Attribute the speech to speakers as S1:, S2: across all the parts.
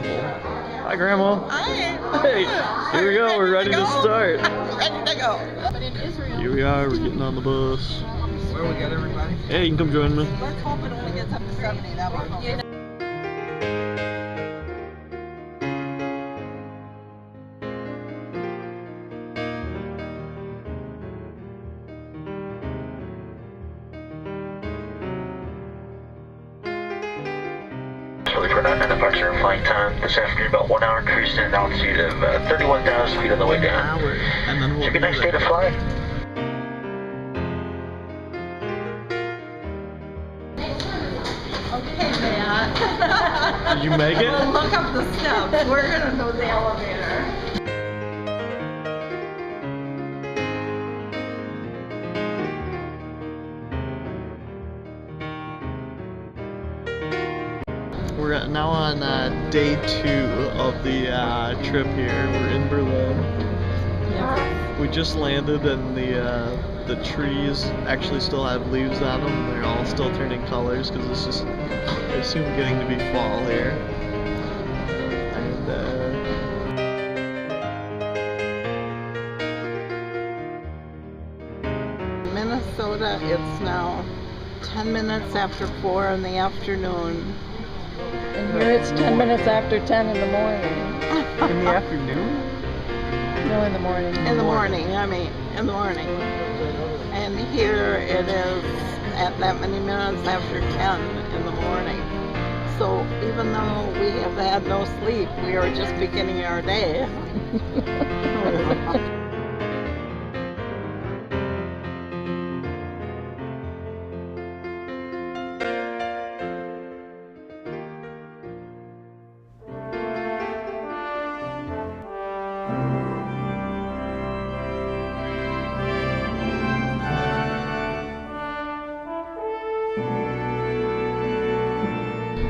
S1: adorable. Hi, Grandma.
S2: Hi.
S1: Hey, here we go. We're ready to start.
S2: Ready to go.
S1: Here we are. We're getting on the bus.
S3: Where we got everybody?
S1: Hey, you can come join me.
S2: Let's hope it only gets up to 70. That would help.
S4: For 9 departure flight time this afternoon, about 1 hour, cruising at an altitude of 31,000 feet on the way down.
S1: And then
S4: It's a good nice day to fly.
S2: Okay, Matt.
S1: Did you make it?
S2: Look up the steps. We're gonna go to the elevator.
S1: We're now on day 2 of the trip here. We're in Berlin. We just landed and the trees actually still have leaves on them. They're all still turning colors because it's just, I assume, getting to be fall here.
S2: Minnesota, it's now 10 minutes after 4 in the afternoon.
S5: And here it's 10 minutes after 10 in the morning.
S1: In the afternoon?
S5: No, in the morning.
S2: In the morning, I mean, in the morning. And here it is at that many minutes after 10 in the morning. So even though we have had no sleep, we are just beginning our day.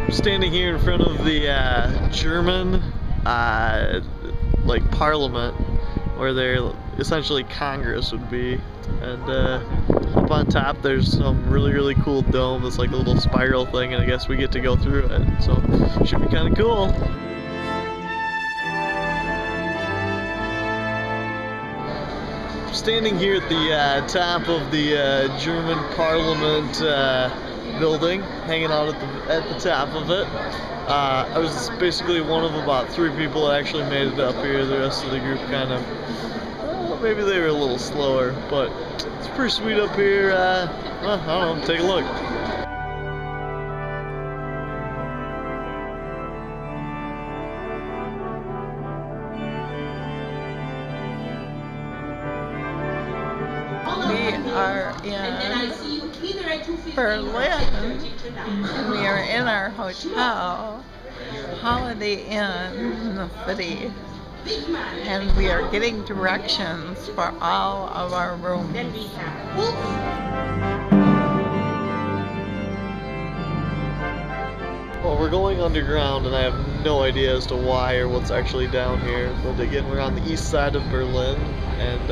S1: Standing here in front of the German like parliament, where their essentially Congress would be, and up on top there's some really cool dome that's like a little spiral thing, and I guess we get to go through it, so it should be kind of cool. Standing here at the top of the German parliament building, hanging out at the top of it. I was basically one of about 3 people that actually made it up here. The rest of the group kind of, well, maybe they were a little slower, but it's pretty sweet up here. Well, I don't know, take a look.
S2: We are in Berlin, and we are in our hotel, Holiday Inn in the city, and we are getting directions for all of our rooms.
S1: Well, we're going underground, and I have no idea as to why or what's actually down here, but again, we're on the east side of Berlin, and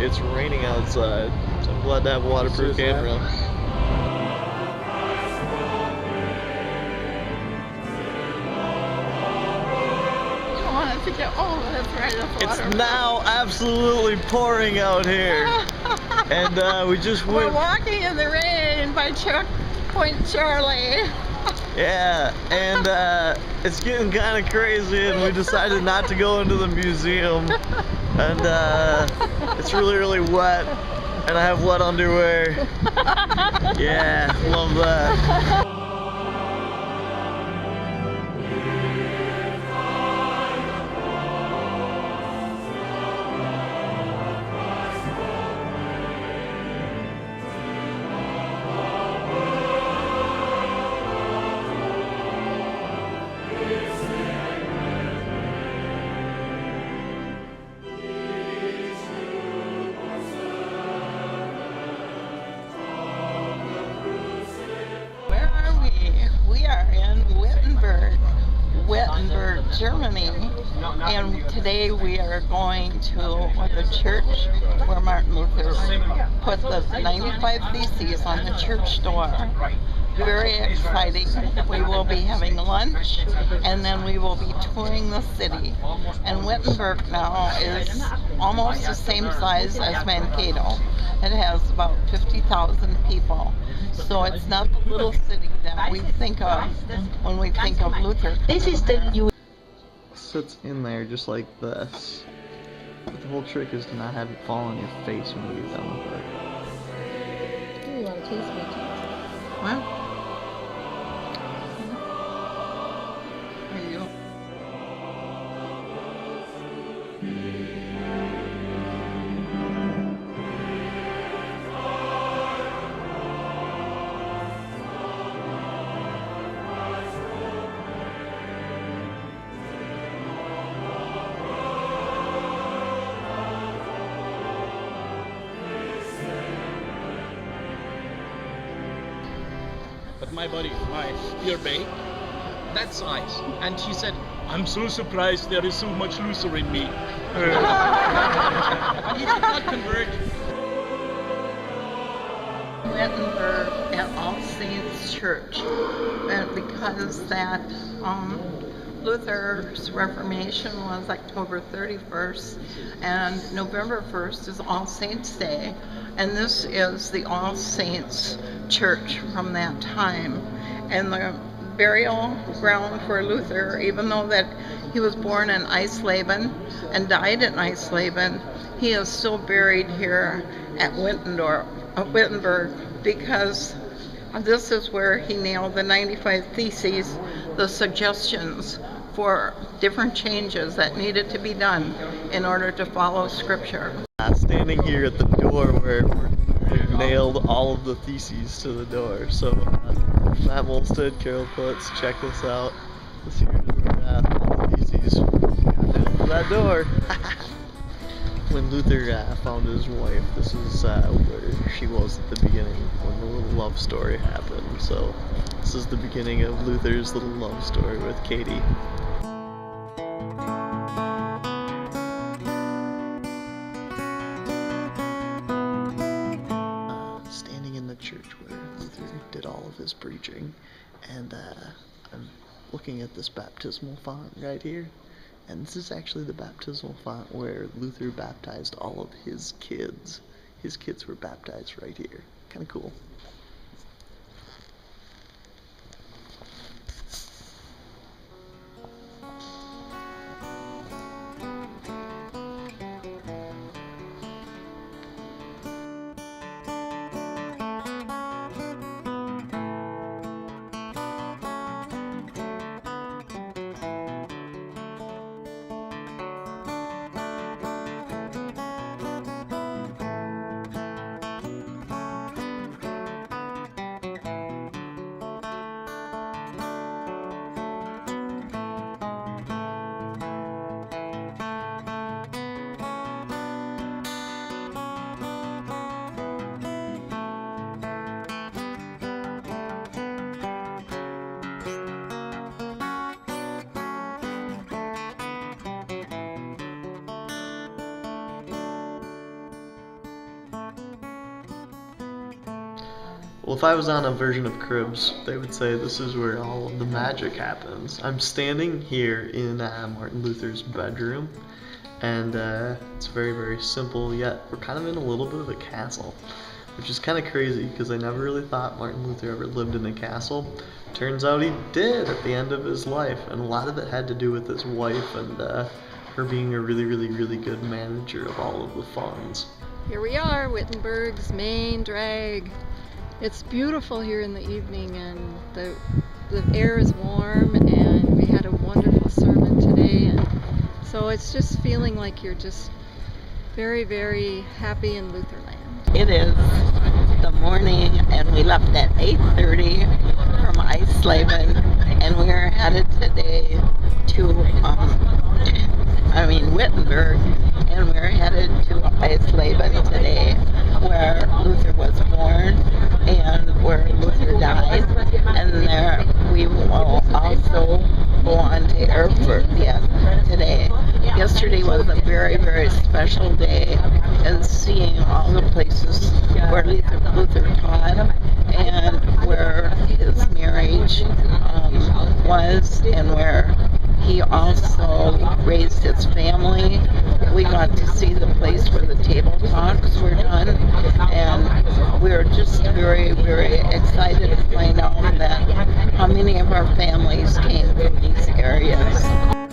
S1: it's raining outside, so I'm glad to have a waterproof camera.
S2: Oh, that's right, that's water.
S1: It's now absolutely pouring out here, and we just went.
S2: We're walking in the rain by Checkpoint Charlie.
S1: Yeah, and it's getting kind of crazy, and we decided not to go into the museum, and it's really wet, and I have wet underwear. Yeah, love that.
S2: Germany, and today we are going to the church where Martin Luther put the 95 Theses on the church door. very exciting. We will be having lunch, and then we will be touring the city. And Wittenberg now is almost the same size as Mankato. It has about 50,000 people. So it's not the little city that we think of when we think of Luther.
S4: This is the new.
S1: Sits in there just like this. But the whole trick is to not have it fall on your face when you get done with it.
S5: Ooh, you want to taste me?
S2: Well, there you go.
S3: But my buddy, my ear babe, that size. And she said, I'm so surprised there is so much Luther in me. And he did not convert.
S2: Wittenberg at All Saints Church, and because that Luther's Reformation was October 31st, and November 1st is All Saints Day, and this is the All Saints Church from that time. And the burial ground for Luther, even though that he was born in Eisleben and died in Eisleben, he is still buried here at Wittenberg, because this is where he nailed the 95 Theses, the suggestions for different changes that needed to be done in order to follow Scripture.
S1: Standing here at the door where they nailed all of the theses to the door. So, Matt Molstead, Carol Putz, check this out. This here is all the theses nailed to that door. When Luther found his wife, this is where she was at the beginning, when the little love story happened. So, this is the beginning of Luther's little love story with Katie. Standing in the church where Luther did all of his preaching, and I'm looking at this baptismal font right here. And this is actually the baptismal font where Luther baptized all of his kids. His kids were baptized right here. Kind of cool. Well, if I was on a version of Cribs, they would say this is where all of the magic happens. I'm standing here in Martin Luther's bedroom, and it's very, very simple, yet we're kind of in a little bit of a castle, which is kind of crazy because I never really thought Martin Luther ever lived in a castle. Turns out he did at the end of his life, and a lot of it had to do with his wife and her being a really, really, really good manager of all of the funds.
S5: Here we are, Wittenberg's main drag. It's beautiful here in the evening, and the air is warm, and we had a wonderful sermon today, and so it's just feeling like you're just very, very happy in Lutherland.
S2: It is the morning, and we left at 8:30 from Eisleben, and we are headed today to Wittenberg, and we're headed to Eisleben today, where Luther was born and where Luther died, and there we will also go on to Erfurt today. Yesterday was a very, very special day, and seeing all the places where Luther taught and where his also raised his family. We got to see the place where the table talks were done, and we're just very, very excited to find out that how many of our families came from these areas.